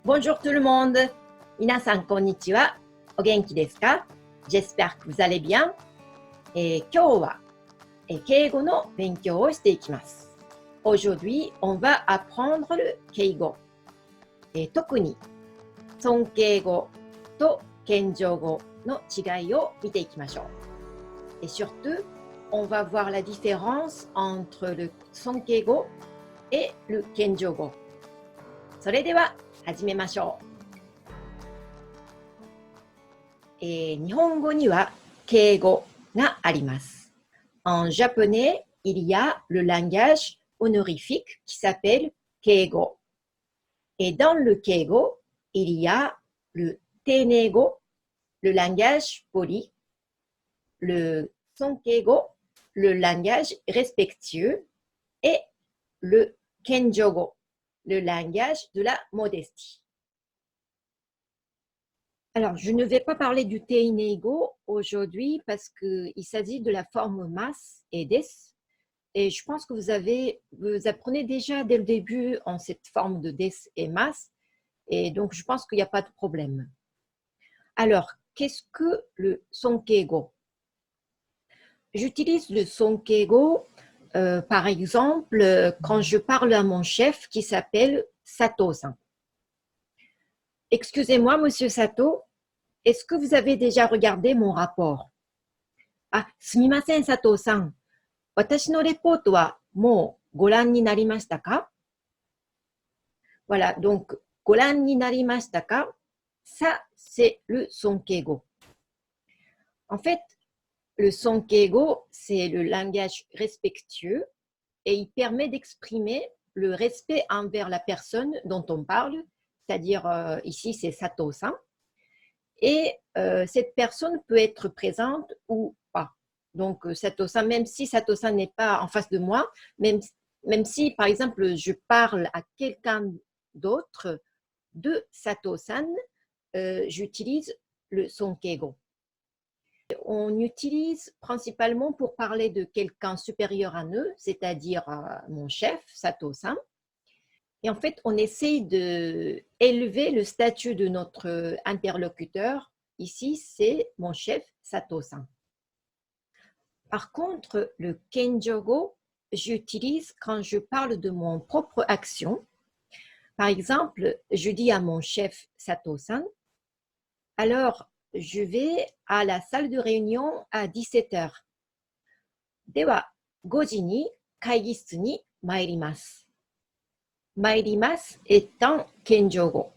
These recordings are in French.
Bonjour tout le monde. 皆さんこんにちは。お元気ですか？ J'espère que vous allez bien. 今日は敬語の勉強をしていきます。Aujourd'hui, on va apprendre le 敬語。特に尊敬語と謙譲語の違いを見ていきましょう。Et surtout, on va voir la différence entre le 尊敬語et le 謙譲語。それでは始めましょう。日本語には敬語があります。En japonais, il y a le langage honorifique qui s'appelle keigo. Et dans le keigo, il y a le teineigo, le langage poli, le sonkeigo, le langage respectueux, et le kenjogo, le langage de la modestie. Alors, je ne vais pas parler du teineigo aujourd'hui parce qu'il s'agit de la forme mas et des. Et je pense que vous apprenez déjà dès le début en cette forme de des et mas. Et donc, je pense qu'il n'y a pas de problème. Alors, qu'est-ce que le sonkeigo? J'utilise le sonkeigo, par exemple, quand je parle à mon chef qui s'appelle Sato-san. Excusez-moi, monsieur Sato, est-ce que vous avez déjà regardé mon rapport? Ah, すみません、佐藤さん。私のレポートはもうご覧になりましたか? Voilà, donc, ご覧になりましたか? Ça, c'est le sonkeigo. En fait, le sonkeigo, c'est le langage respectueux et il permet d'exprimer le respect envers la personne dont on parle, c'est-à-dire ici, c'est Sato-san. Et cette personne peut être présente ou pas. Donc, Sato-san, même si Sato-san n'est pas en face de moi, même si, par exemple, je parle à quelqu'un d'autre de Sato-san, j'utilise le sonkeigo. On utilise principalement pour parler de quelqu'un supérieur à nous, c'est-à-dire mon chef, Sato-san. Et en fait, on essaye d'élever le statut de notre interlocuteur. Ici, c'est mon chef, Sato-san. Par contre, le kenjogo, j'utilise quand je parle de mon propre action. Par exemple, je dis à mon chef, Sato-san, alors, je vais à la salle de réunion à 17h. では、5時に会議室に参ります。Mairimas est un kenjogo.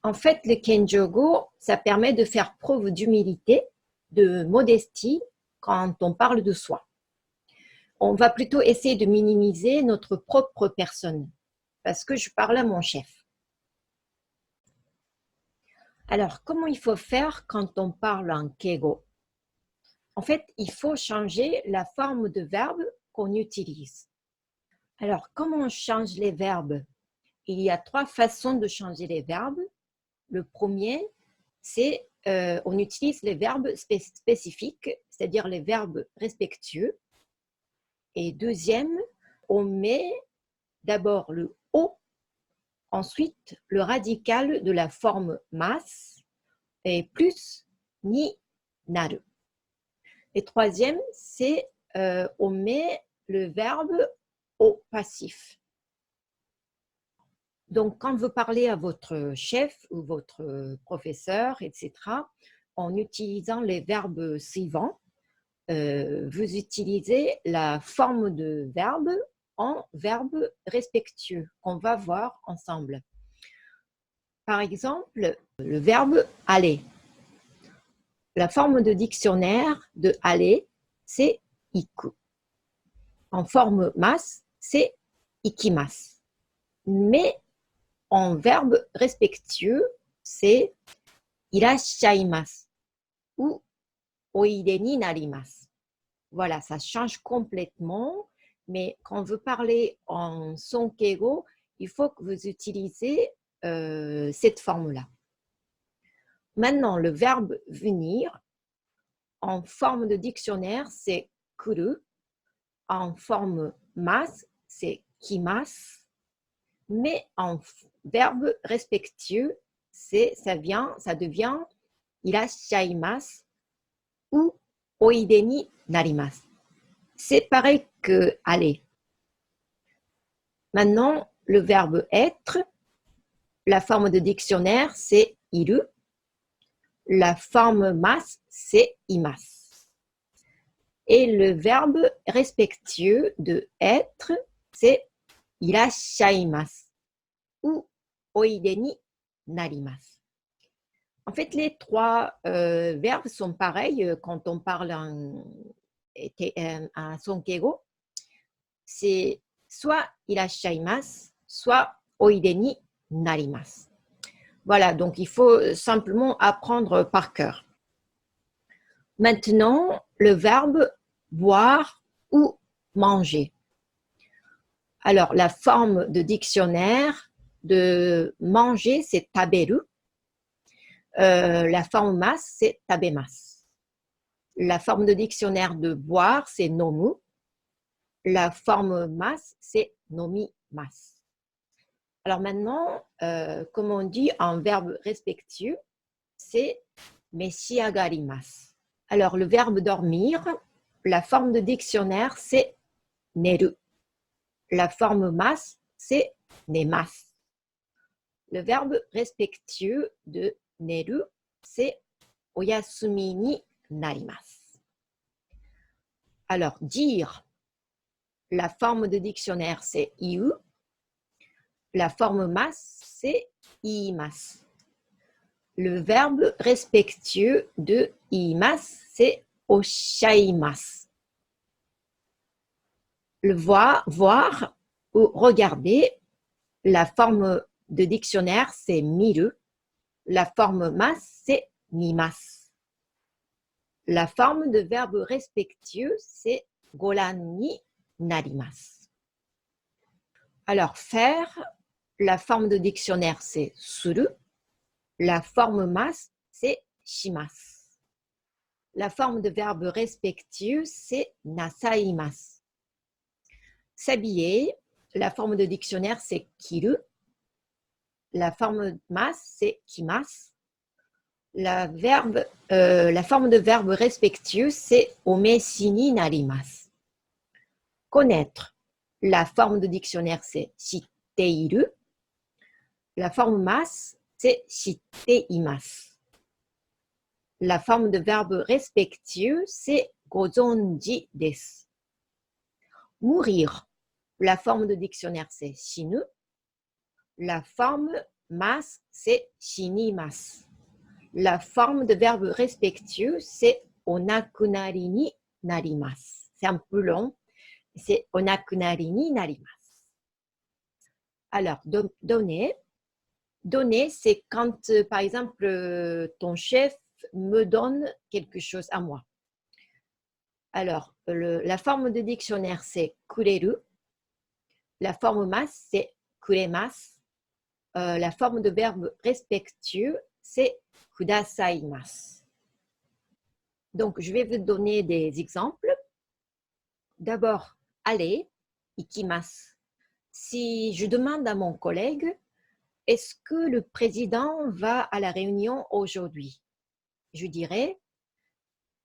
En fait, le kenjogo, ça permet de faire preuve d'humilité, de modestie quand on parle de soi. On va plutôt essayer de minimiser notre propre personne parce que je parle à mon chef. Alors, comment il faut faire quand on parle en keigo? En fait, il faut changer la forme de verbe qu'on utilise. Alors, comment on change les verbes? Il y a 3 façons de changer les verbes. Le premier, c'est on utilise les verbes spécifiques, c'est-à-dire les verbes respectueux. Et deuxième, on met d'abord le o, ensuite le radical de la forme mas, et plus ni naru. Et troisième, c'est on met le verbe au passif. Donc, quand vous parlez à votre chef ou votre professeur, etc., en utilisant les verbes suivants, vous utilisez la forme de verbe en verbe respectueux qu'on va voir ensemble. Par exemple, le verbe aller. La forme de dictionnaire de aller, c'est iku. En forme mas, c'est ikimasu. Mais en verbe respectueux, c'est irashaimasu ou oide ni narimasu. Voilà, ça change complètement, mais quand vous parlez en sonkeigo, il faut que vous utilisez cette forme-là. Maintenant, le verbe venir, en forme de dictionnaire, c'est kuru. En forme mas, c'est kimasu. Mais en verbe respectueux, ça devient irashaimasu ou oide ni narimasu. C'est pareil que aller. Maintenant, le verbe être, la forme de dictionnaire, c'est iru. La forme mas, c'est imasu. Et le verbe respectueux de être, c'est irashaimasu ou oide ni narimasu. En fait, les trois verbes sont pareils quand on parle en Sonkeigo. C'est soit irashaimasu, soit oide ni narimasu. Voilà, donc il faut simplement apprendre par cœur. Maintenant, le verbe boire ou manger. Alors, la forme de dictionnaire de manger, c'est taberu. La forme mas, c'est tabemasu. La forme de dictionnaire de boire, c'est nomu. La forme mas, c'est nomimasu. Alors maintenant, comme on dit en verbe respectueux, c'est meshiagarimasu. Alors le verbe dormir, la forme de dictionnaire, c'est neru. La forme mas, c'est nemasu. Le verbe respectueux de neru, c'est oyasumi ni narimasu. Alors dire, la forme de dictionnaire, c'est iu. La forme mas, c'est iimasu. Le verbe respectueux de iimasu, c'est oshaimasu. Le voir ou regarder, la forme de dictionnaire, c'est miru. La forme mas, c'est mimasu. La forme de verbe respectueux, c'est goran ni narimasu. Alors, faire, la forme de dictionnaire, c'est suru. La forme mas, c'est shimasu. La forme de verbe respectueux, c'est nasaimasu. S'habiller, la forme de dictionnaire, c'est kiru. La forme mas, c'est kimasu. La forme de verbe respectueux, c'est omeshi ni narimasu. Connaître, la forme de dictionnaire, c'est shitteiru. La forme mas, c'est shitteimasu. La forme de verbe respectueux, c'est gozonji desu. Mourir, la forme de dictionnaire, c'est shinu. La forme mas, c'est shinimasu. La forme de verbe respectueux, c'est onakunari ni narimasu. C'est un peu long, c'est onakunari ni narimasu. Alors, donner. Donner, c'est quand, par exemple, ton chef me donne quelque chose à moi. Alors, la forme de dictionnaire, c'est kureru. La forme mas, c'est kuremasu. La forme de verbe respectueux, c'est kudasaimasu. Donc, je vais vous donner des exemples. D'abord, aller, ikimasu. Si je demande à mon collègue, est-ce que le président va à la réunion aujourd'hui? Je dirais,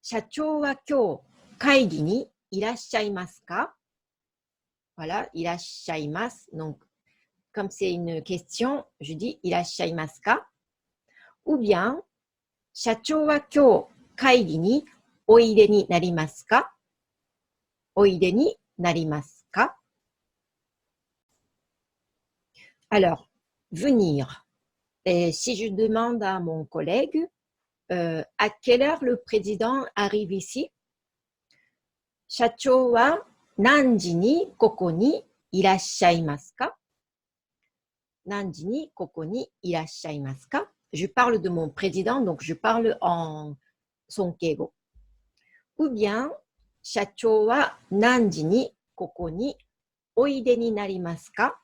Shacho wa kyou kaigi ni irashaimasu ka? Voilà, irashaimasu. Donc, comme c'est une question, je dis irashaimasu ka? Ou bien, Shacho wa kyou kaigi ni oide ni narimasu ka? Oide ni narimasu ka? Alors, venir. Et si je demande à mon collègue, à quelle heure le président arrive ici? Shacho wa nanji ni koko ni irashaimasu ka? Nanji ni koko ni irashaimasu ka? Je parle de mon président, donc je parle en sonkeigo. Ou bien, Shacho wa nanji ni koko ni oide ni narimasu ka?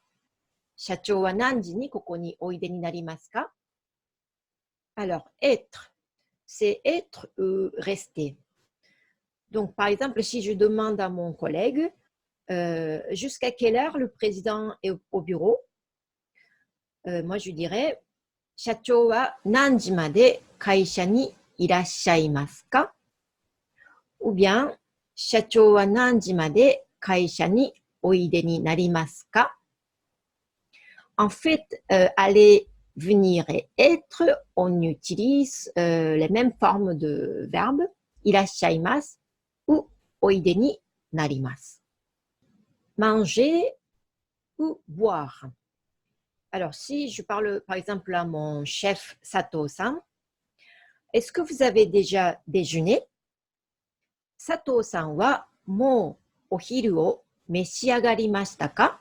Shacho wa nanji ni koko ni oide ni narimasu ka? Alors, être, c'est être ou rester. Donc, par exemple, si je demande à mon collègue jusqu'à quelle heure le président est au bureau, moi je dirais, 社長は何時まで会社にいらっしゃいますか ou bien, 社長は何時まで会社においでになりますか En fait, aller, venir et être, on utilise les mêmes formes de verbes, いらっしゃいます ou おいでになります。Manger ou boire. Alors, si je parle par exemple à mon chef Sato-san, est-ce que vous avez déjà déjeuné? Sato-san wa mou o hiru o meshiagari mashita ka?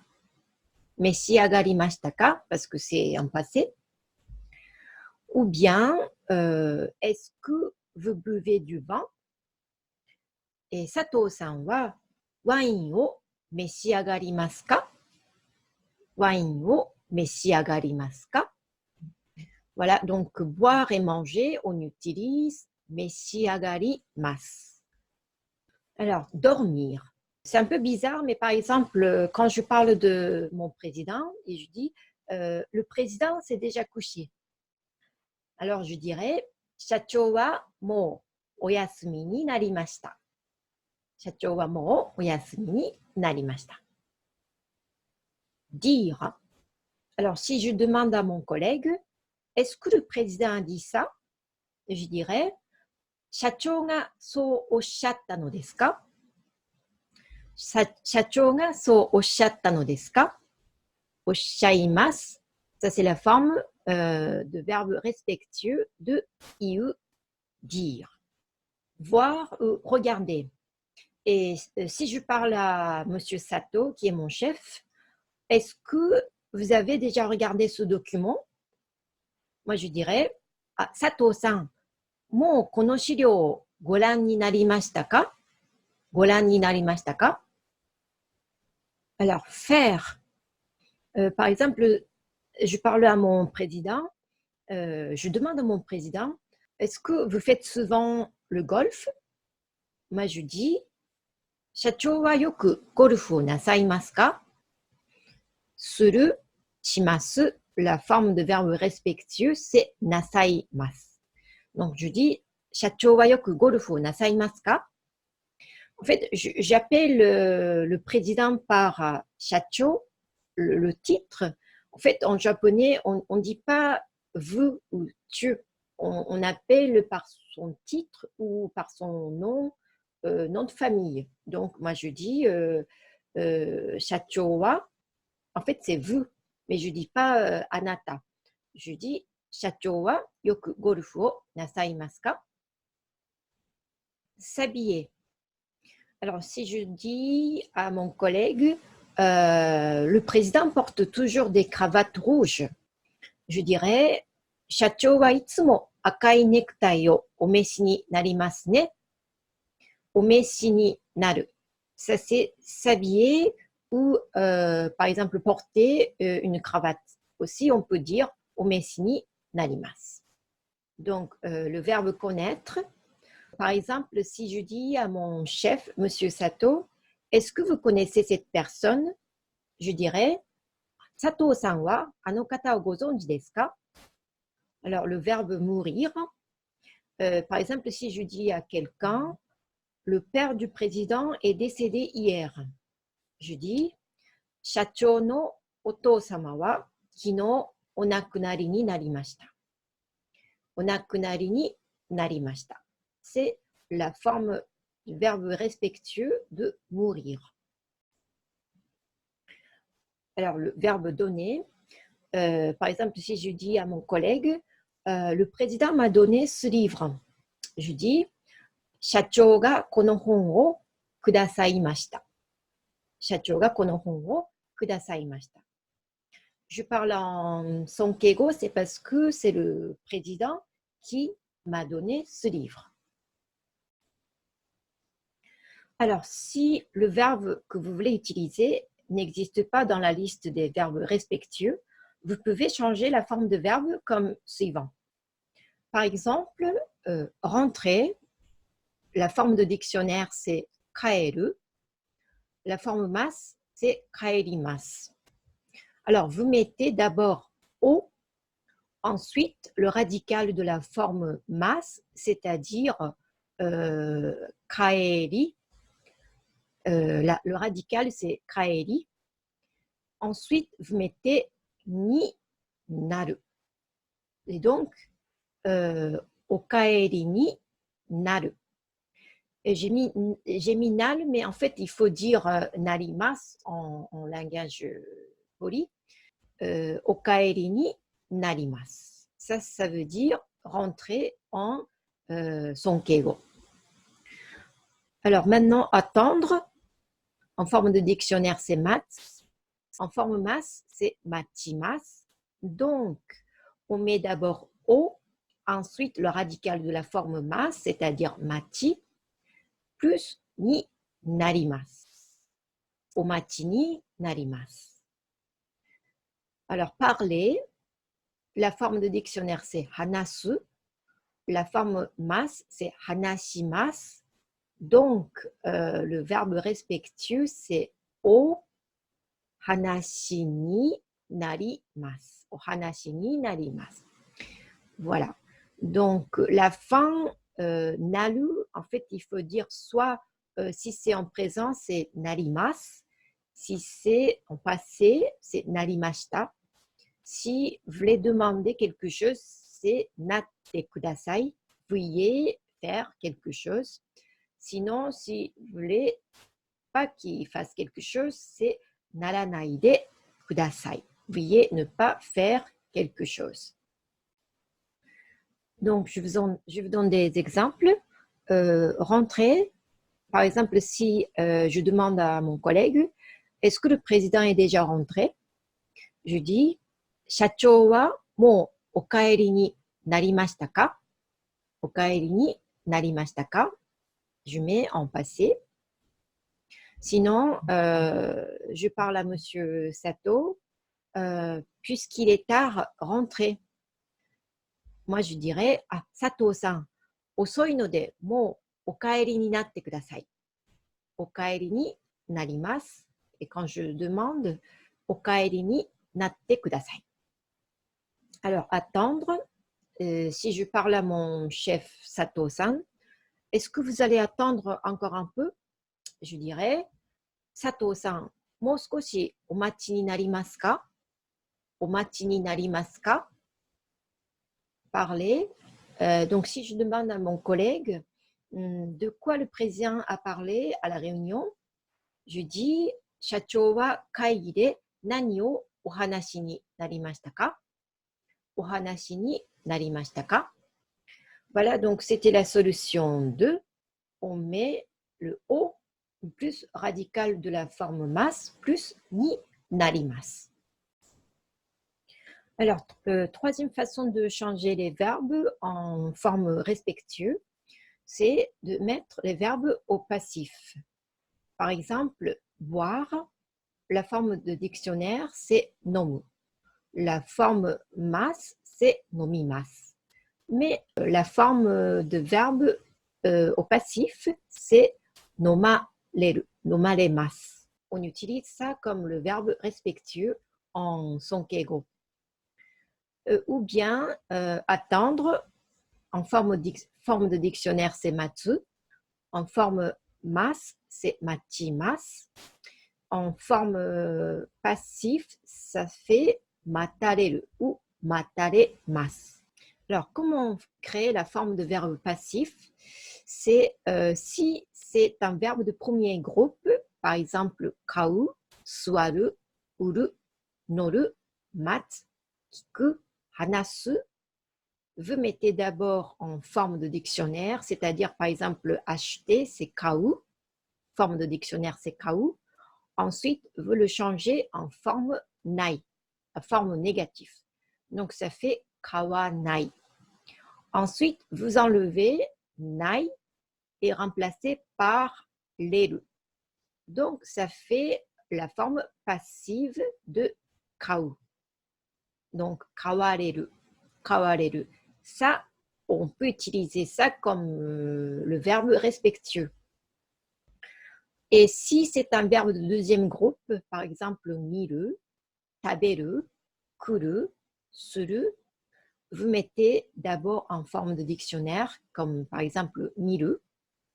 Meshiagari mashita ka? Parce que c'est en passé. Ou bien, est-ce que vous buvez du vin? Et Sato-san wa wain o meshiagari masu ka? Wain o meshiagari masu ka? Voilà, donc boire et manger, on utilise meshiagari masu. Alors, dormir. C'est un peu bizarre, mais par exemple, quand je parle de mon président et je dis le président s'est déjà couché. Alors, je dirais Shacho wa mou oyasumi ni narimashita. Shacho wa mou oyasumi ni narimashita. Dire. Alors, si je demande à mon collègue, est-ce que le président a dit ça? Je dirais, 社長がそうおっしゃったのですか？社長がそうおっしゃったのですか？おっしゃいます。Ça, c'est la forme de verbe respectueux de iu, dire. Voir ou regarder. Et si je parle à Monsieur Sato, qui est mon chef, est-ce que vous avez déjà regardé ce document? Moi, je dirais, ah, Sato-san, もうこの資料をご覧になりましたか？ご覧になりましたか？ Alors, faire. Par exemple, je parle à mon président, je demande à mon président, est-ce que vous faites souvent le golf? Moi, je dis, 社長はよくゴルフをなさいますか？する、します。La forme de verbe respectueux, c'est なさいます。Donc, je dis, 社長はよくゴルフをなさいますか? En fait, j'appelle le président par shacho, le titre. En fait, en japonais, on ne dit pas vous ou tu. On appelle par son titre ou par son nom, nom de famille. Donc, moi, je dis shacho wa. En fait, c'est vous, mais je ne dis pas anata. Je dis shacho wa yoku golfu o nasaimasu ka? S'habiller. Alors, si je dis à mon collègue, le président porte toujours des cravates rouges, je dirais, 社長はいつも赤いネクタイをお召しになりますね。お召しになる. Ça, c'est s'habiller ou, par exemple, porter une cravate. Aussi, on peut dire お召しになります. Donc, le verbe connaître. Par exemple, si je dis à mon chef, Monsieur Sato, est-ce que vous connaissez cette personne? Je dirais, Sato-san wa ano kata o gozonji desu ka? Alors, le verbe mourir. Par exemple, si je dis à quelqu'un, le père du président est décédé hier. Je dis, Shacho no otou-sama wa kino onakunari ni narimashita. Onakunari ni narimashita. C'est la forme du verbe respectueux de mourir. Alors, le verbe donner, par exemple, si je dis à mon collègue, le président m'a donné ce livre. Je dis, 社長がこの本をくださいました。社長がこの本をくださいました。Je parle en Sonkeigo, c'est parce que c'est le président qui m'a donné ce livre. Alors, si le verbe que vous voulez utiliser n'existe pas dans la liste des verbes respectueux, vous pouvez changer la forme de verbe comme suivant. Par exemple, rentrer, la forme de dictionnaire c'est kaeru, la forme masse c'est kaerimasu. Alors, vous mettez d'abord o. Ensuite, le radical de la forme mas, c'est-à-dire kaeri. Le radical, c'est kaeri. Ensuite, vous mettez ni naru. Et donc, okaeri ni naru. J'ai mis nal, mais en fait, il faut dire narimas en langage poli. Okaeri ni narimasu. Ça veut dire rentrer en sonkeigo. Alors maintenant, attendre. En forme de dictionnaire, c'est mat. En forme mas, c'est machimasu. Donc, on met d'abord o, ensuite le radical de la forme mas, c'est-à-dire machi, plus ni narimasu. Omachi ni narimasu. Alors, parler, la forme de dictionnaire, c'est hanasu. La forme mas, c'est hanashimasu. Donc, le verbe respectueux, c'est o hanashi ni narimasu. O hanashi ni narimasu. Voilà. Donc, la fin, naru, en fait, il faut dire soit, si c'est en présent, c'est narimasu. Si c'est en passé, c'est narimashita. Si vous voulez demander quelque chose, c'est natte kudasai. Veuillez faire quelque chose. Sinon, si vous voulez pas qu'il fasse quelque chose, c'est naranai de kudasai. Veuillez ne pas faire quelque chose. Donc, je vous donne des exemples. Rentrer, par exemple, si je demande à mon collègue, est-ce que le président est déjà rentré? Je dis, Shacho wa mou okaeri ni narimashita ka? Okaeri ni narimashita ka? Je mets en passé. Sinon, je parle à monsieur Sato, puisqu'il est tard, rentrez. Moi, je dirais, ah, Sato-san, osoi no de mou okaeri ni natte kudasai. Okaeri ni narimasu. Et quand je demande, okaeri ni natte kudasai. Alors, attendre. Si je parle à mon chef Sato-san, est-ce que vous allez attendre encore un peu? Je dirais, Sato-san, mou skoshi omachi ni narimasu ka? Omachi ni narimasu ka? Parler. Donc, si je demande à mon collègue de quoi le président a parlé à la réunion, je dis, Shacho wa kaigi de nani o ohanashi ni narimashita ka? Ohanashi ni narimashita ka? Voilà, donc c'était la solution 2. On met le o plus radical de la forme mas plus ni narimasu. Alors, troisième façon de changer les verbes en forme respectueuse, c'est de mettre les verbes au passif. Par exemple, boire, la forme de dictionnaire, c'est nomu. La forme mas, c'est nomimasu. Mais la forme de verbe au passif, c'est nomareru, nomaremasu. On utilise ça comme le verbe respectueux en sonkeigo. Ou bien attendre, en forme de dictionnaire, c'est matsu. En forme mas, c'est machimasu. En forme passif, ça fait matareru ou mataremasu. Alors, comment créer la forme de verbe passif? C'est si c'est un verbe de premier groupe, par exemple, kau, suaru, uru, noru, matsu, kiku, hanasu. Vous mettez d'abord en forme de dictionnaire, c'est-à-dire, par exemple, acheter, c'est kau. Forme de dictionnaire, c'est kau. Ensuite, vous le changez en forme nai, en forme négative. Donc, ça fait kawanai. Ensuite, vous enlevez nai et remplacez par leru. Donc, ça fait la forme passive de kau. Donc, kawareru, kawareru. Ça, on peut utiliser ça comme le verbe respectueux. Et si c'est un verbe de deuxième groupe, par exemple, miru, taberu, kuru, suru, vous mettez d'abord en forme de dictionnaire, comme par exemple miru,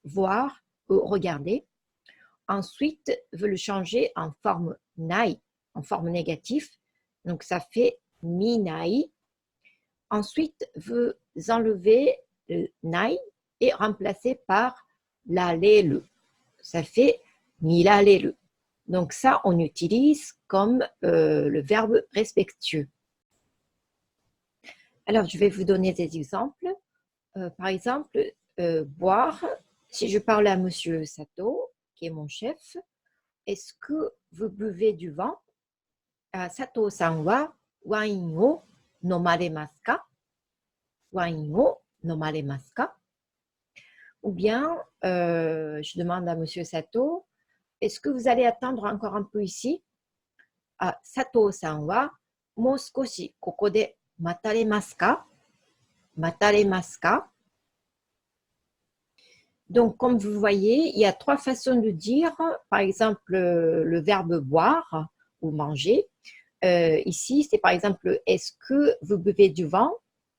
voir ou regarder. Ensuite, vous le changez en forme nai, en forme négative. Donc, ça fait minai. Ensuite, vous enlevez le nai et remplacez par lalelu. Ça fait nilalelu. Donc, ça, on utilise comme le verbe respectueux. Alors, je vais vous donner des exemples. Par exemple, boire. Si je parle à Monsieur Sato, qui est mon chef, est-ce que vous buvez du vin? Sato-san wa wain o nomaremasu ka? Wain o nomaremasu ka? Ou bien, je demande à Monsieur Sato, est-ce que vous allez attendre encore un peu ici? Sato-san wa mou skoshi koko de mataremasu ka? Mataremasu ka? Donc, comme vous voyez, il y a trois façons de dire, par exemple, le verbe boire ou manger. Ici, c'est par exemple, est-ce que vous buvez du vin?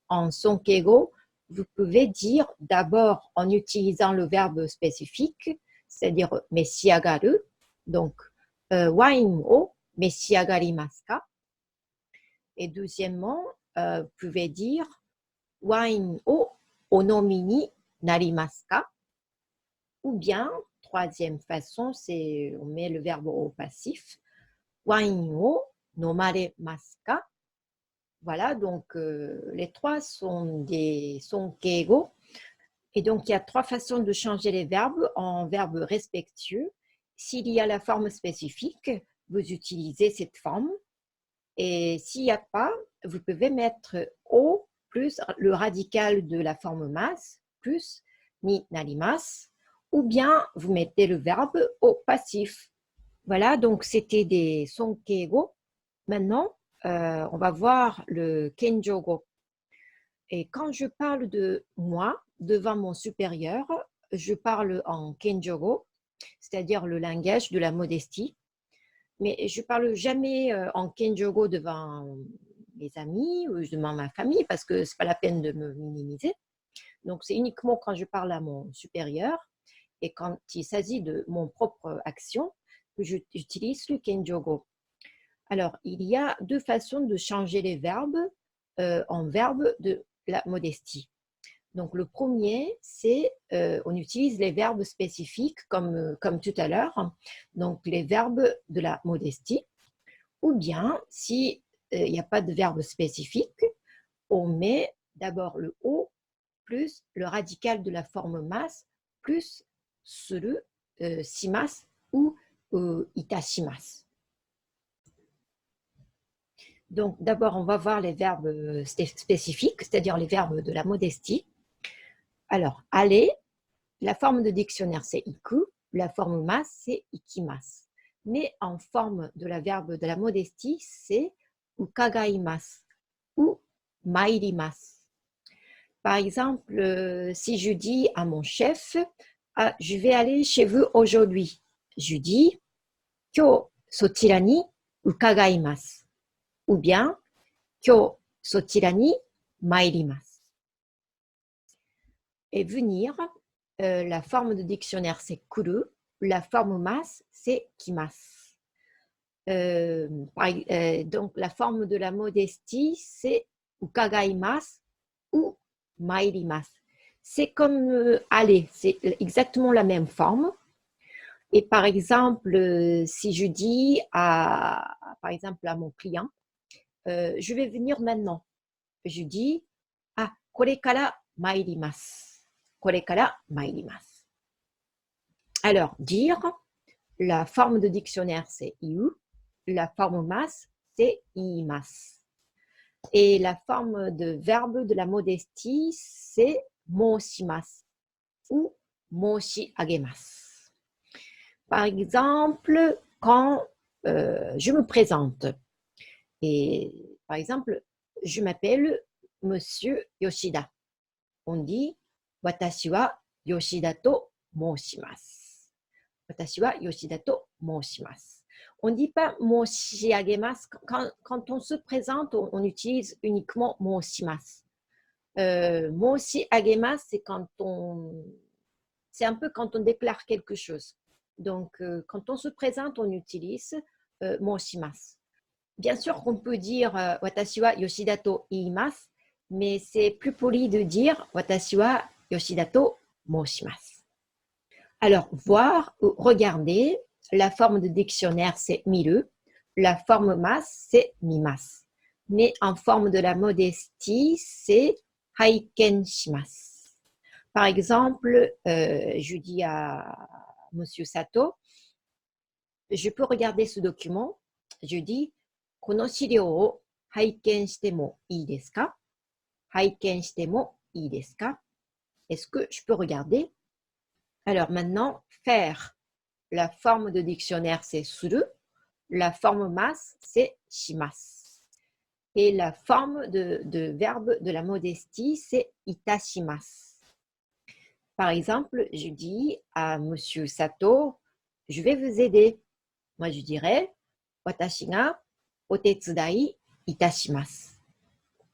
En sonkeigo, vous pouvez dire d'abord en utilisant le verbe spécifique, c'est-à-dire meshiagaru. Donc, wine o meshiagarimasu ka? Et deuxièmement, vous pouvez dire wine o onomi ni narimasu ka? Ou bien, troisième façon, c'est on met le verbe au passif. Wine o nomaremasu ka? Voilà, donc les trois sont des sonkeigo. Et donc, il y a trois façons de changer les verbes en verbe respectueux. S'il y a la forme spécifique, vous utilisez cette forme. Et s'il n'y a pas, vous pouvez mettre o plus le radical de la forme mas plus ni narimasu. Ou bien vous mettez le verbe au passif. Voilà, donc c'était des sonkeigo. Maintenant, on va voir le kenjogo. Et quand je parle de moi devant mon supérieur, je parle en kenjogo, c'est-à-dire le langage de la modestie. Mais je ne parle jamais en kenjogo devant mes amis ou devant ma famille parce que ce n'est pas la peine de me minimiser. Donc, c'est uniquement quand je parle à mon supérieur et quand il s'agit de mon propre action que j'utilise le kenjogo. Alors, il y a deux façons de changer les verbes en verbe de la modestie. Donc, le premier, c'est on utilise les verbes spécifiques comme tout à l'heure, donc les verbes de la modestie. Ou bien, si il n'y a pas de verbe spécifique, on met d'abord le o plus le radical de la forme mas plus suru, shimasu ou itashimasu. Donc, d'abord, on va voir les verbes spécifiques, c'est-à-dire les verbes de la modestie. Alors, aller, la forme de dictionnaire, c'est iku, la forme mas, c'est ikimasu. Mais en forme de la verbe de la modestie, c'est ukagaimasu ou mairimasu. Par exemple, si je dis à mon chef, je vais aller chez vous aujourd'hui, je dis kyo sochira ni ukagaimasu. Ou bien kyo sochira ni mairimasu. Et venir, la forme de dictionnaire c'est kuru, la forme mas c'est kimasu. Donc la forme de la modestie c'est ukagaimasu ou mairimasu. C'est comme aller, c'est exactement la même forme. Et par exemple, si je dis par exemple à mon client, je vais venir maintenant. Je dis, kore kara mairimasu. Kore kara mairimasu. Alors, dire, la forme de dictionnaire, c'est iu. La forme mas, c'est iimasu. Et la forme de verbe de la modestie, c'est moshimasu ou moshiagemasu. Par exemple, quand je me présente, et par exemple, je m'appelle Monsieur Yoshida. On dit Watashi wa Yoshida to moushimasu. Watashi wa Yoshida to moushimasu. On ne dit pas moshiagemasu. Quand on se présente, on utilise uniquement moshimasu. Moshiagemasu, c'est un peu quand on déclare quelque chose. Donc, quand on se présente, on utilise moshimasu. Bien sûr qu'on peut dire watashi wa Yoshida to iimasu, mais c'est plus poli de dire watashi wa Yoshida to moshimasu. Alors, voir ou regarder, la forme de dictionnaire, c'est miru. La forme masse, c'est mimasu. Mais en forme de la modestie, c'est haiken shimasu. Par exemple, je dis à Monsieur Sato, je peux regarder ce document. Je dis, kono shiryou o haiken shite mo ii desu ka? Haiken shite mo ii desu ka? Est-ce que je peux regarder? Alors maintenant, faire. La forme de dictionnaire, c'est suru. La forme masse, c'est shimasu. Et la forme de verbe de la modestie, c'est itashimasu. Par exemple, je dis à Monsieur Sato, je vais vous aider. Moi, je dirais, watashi ga otetsudai itashimasu.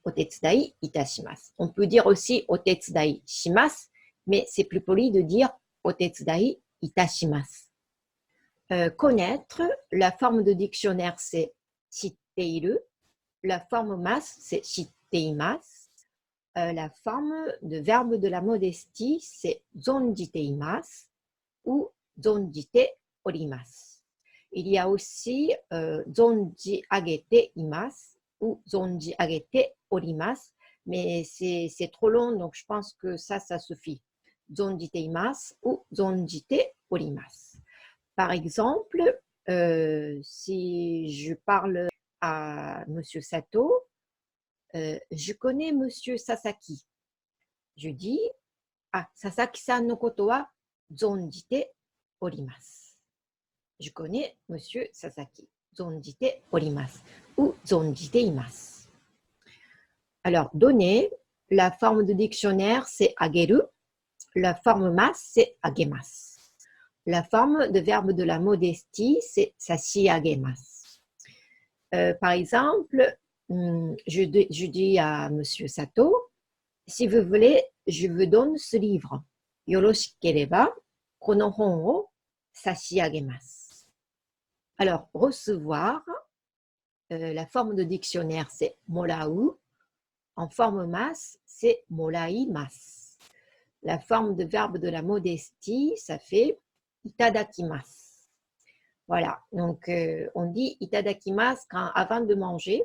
Otetsudai itashimasu. On peut dire aussi otetsudai shimasu, mais c'est plus poli de dire otetsudai itashimasu. Connaître, la forme de dictionnaire, c'est shitteiru. La forme masse, c'est shitteimasu. La forme de verbe de la modestie, c'est zonjiteimasu ou zonjite orimasu. Il y a aussi zonji agete imasu ou zonji agete orimasu, mais c'est trop long, donc je pense que ça suffit. Zonjiteimasu ou zonjite orimasu. Par exemple, si je parle à Monsieur Sato, je connais Monsieur Sasaki. Je dis, Sasaki-san no koto wa zonjite orimasu. Je connais Monsieur Sasaki. Zonjite orimasu ou zonjite imasu. Alors, donner, la forme de dictionnaire, c'est ageru. La forme masse, c'est agemasu. La forme de verbe de la modestie, c'est sashiagemasu. Par exemple, je dis à Monsieur Sato, si vous voulez, je vous donne ce livre. Yoroshikereba, kono hon o sashiagemasu. Alors, recevoir, la forme de dictionnaire, c'est morau. En forme masse, c'est moraimasu. La forme de verbe de la modestie, ça fait itadakimasu. Voilà, donc on dit itadakimasu avant de manger.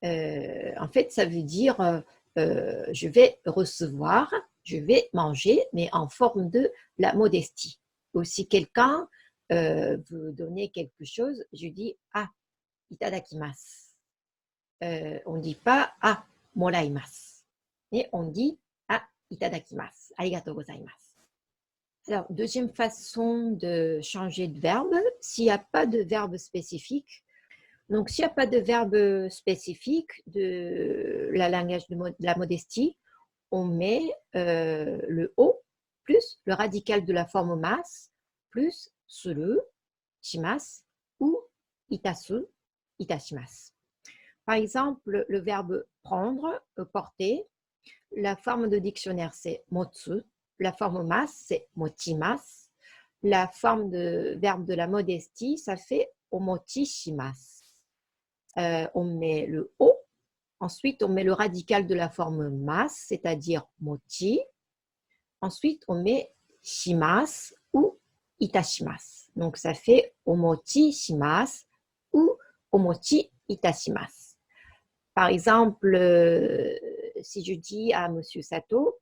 En fait, ça veut dire je vais recevoir, je vais manger, mais en forme de la modestie. Ou si quelqu'un veut donner quelque chose, je dis itadakimasu. On ne dit pas moraimasu. Mais on dit itadakimasu. Arigatou gozaimasu. Alors, deuxième façon de changer de verbe, s'il n'y a pas de verbe spécifique. Donc, s'il n'y a pas de verbe spécifique de la langage de la modestie, on met le o plus le radical de la forme masse plus suru, shimasu ou itasu, itashimasu. Par exemple, le verbe prendre, porter, la forme de dictionnaire c'est motsu. La forme masse, c'est mochimasu. La forme de verbe de la modestie, ça fait omochishimasu. On met le o. Ensuite, on met le radical de la forme masse, c'est-à-dire mochi. Ensuite, on met shimasu ou itashimasu. Donc, ça fait omochishimasu ou omochi itashimasu. Par exemple, si je dis à Monsieur Sato,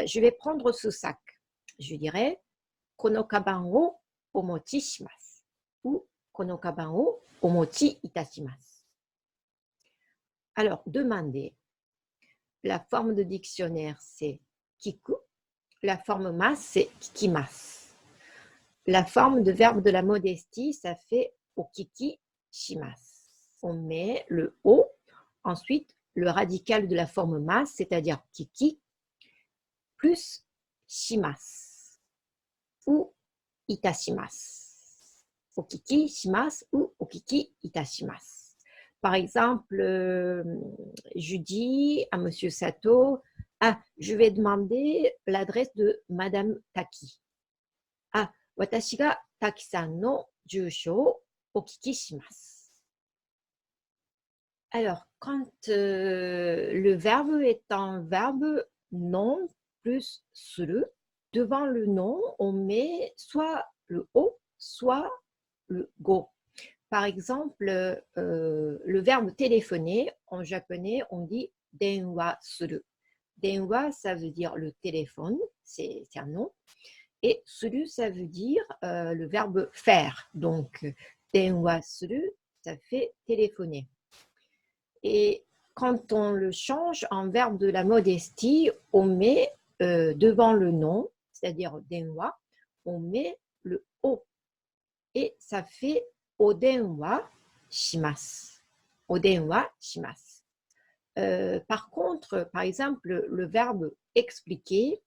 je vais prendre ce sac. Je dirais kono kaban o omochi shimasu ou kono kaban o omochi itashimasu. Alors, demander. La forme de dictionnaire, c'est kiku. La forme masse, c'est kikimasu. La forme de verbe de la modestie, ça fait okiki shimasu. On met le o, ensuite le radical de la forme masse, c'est-à-dire kiki, plus shimasu ou itashimasu. okiki shimasu ou okiki itashimasu. Par exemple, je dis à Monsieur Sato, je vais demander l'adresse de Madame Taki. Watashi ga Taki-san no jūshō o okiki shimasu. Alors, quand le verbe est un verbe non plus suru, devant le nom, on met soit le o, soit le go. Par exemple, le verbe téléphoner, en japonais, on dit denwa suru. Denwa, ça veut dire le téléphone, c'est un nom. Et suru, ça veut dire le verbe faire. Donc, denwa suru, ça fait téléphoner. Et quand on le change en verbe de la modestie, on met devant le nom, c'est-à-dire denwa, on met le o. Et ça fait odenwa shimasu. Odenwa shimasu. Par contre, par exemple, le verbe expliquer,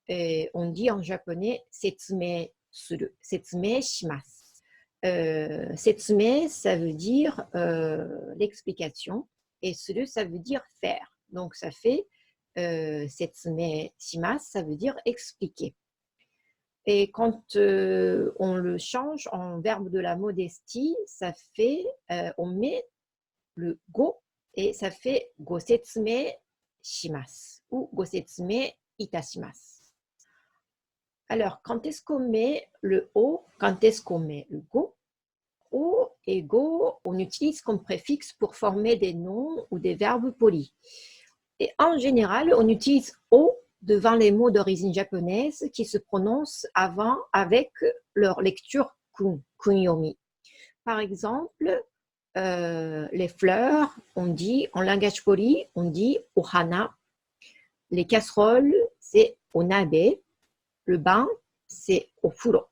on dit en japonais setsume suru, setsume shimasu. Setsume, ça veut dire l'explication, et suru, ça veut dire faire. Donc, ça fait setsume shimasu, ça veut dire expliquer. Et quand on le change en verbe de la modestie, ça fait, on met le go et ça fait gosetsume shimasu ou gosetsume itashimasu. Alors, quand est-ce qu'on met le o, quand est-ce qu'on met le go? O et go, on utilise comme préfixe pour former des noms ou des verbes polis. Et en général, on utilise o devant les mots d'origine japonaise qui se prononcent avant avec leur lecture kunyomi. Par exemple, les fleurs, on dit, en langage poli, on dit ohana. Les casseroles, c'est onabe. Le bain, c'est ofuro.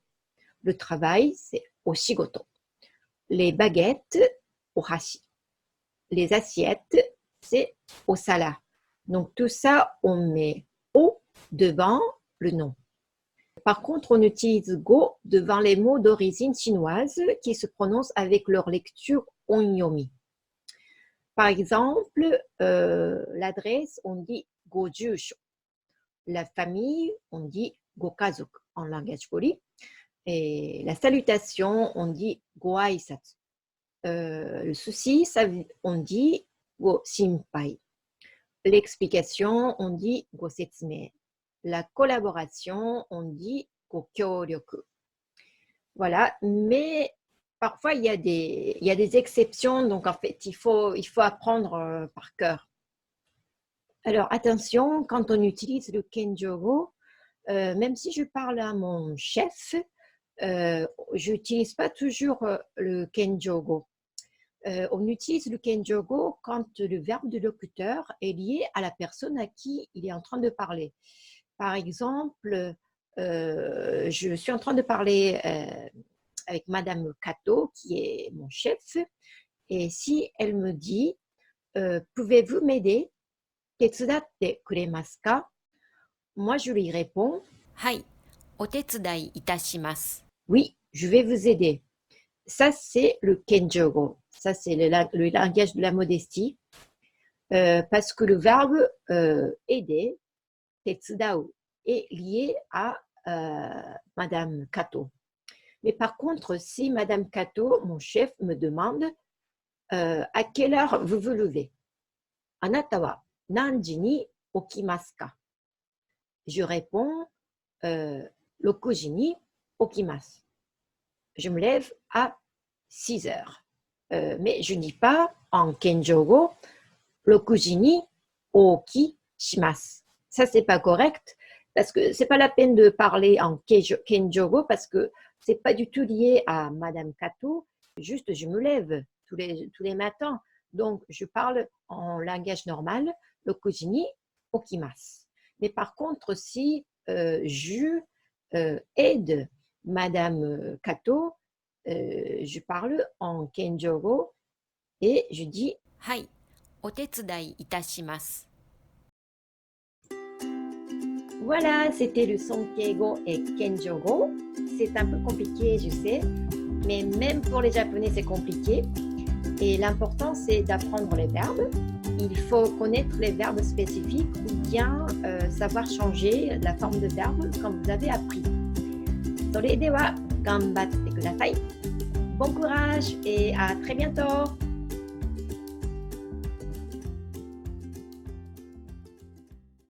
Le travail, c'est oshigoto. Les baguettes, ohashi. Les assiettes, c'est osara. Donc tout ça, on met o devant le nom. Par contre, on utilise go devant les mots d'origine chinoise qui se prononcent avec leur lecture onyomi. Par exemple, l'adresse, on dit gojusho. La famille, on dit gokazoku en langage poli. Et la salutation, on dit goaisatsu. Le souci, on dit go shinpai. L'explication, on dit go setsume. La collaboration, on dit go kyoryoku. Voilà, mais parfois il y a des exceptions, donc en fait il faut apprendre par cœur. Alors attention, quand on utilise le kenjogo, même si je parle à mon chef, je n'utilise pas toujours le kenjogo. On utilise le kenjogo quand le verbe de locuteur est lié à la personne à qui il est en train de parler. Par exemple, je suis en train de parler avec Madame Kato, qui est mon chef, et si elle me dit « Pouvez-vous m'aider? Tetsudatte kuremasu ka ?» Moi, je lui réponds « Hai, otetsudai itashimasu. » Oui, je vais vous aider. Ça, c'est le kenjogo. Ça, c'est le langage de la modestie. Parce que le verbe aider, tetsudau, est lié à Madame Kato. Mais par contre, si Madame Kato, mon chef, me demande à quelle heure vous vous levez? Anata wa nanji ni okimasu ka? Je réponds 6時に起きます. Je me lève à 6 heures. Mais je ne dis pas en kenjogo 6時に起きします. Ça, c'est pas correct parce que c'est pas la peine de parler en kenjogo parce que c'est pas du tout lié à Madame Kato. Juste, je me lève tous les matins. Donc, je parle en langage normal, 6時に起きます. Mais par contre, si je aide Madame Kato, je parle en kenjogo et je dis « Hai, otetsudai itashimasu. » Voilà, c'était le Sonkeigo et Kenjogo. C'est un peu compliqué, je sais. mais même pour les Japonais, c'est compliqué. Et l'important, c'est d'apprendre les verbes. Il faut connaître les verbes spécifiques ou bien savoir changer la forme de verbe comme vous avez appris. それでは頑張ってください。Bon courage et à très bientôt!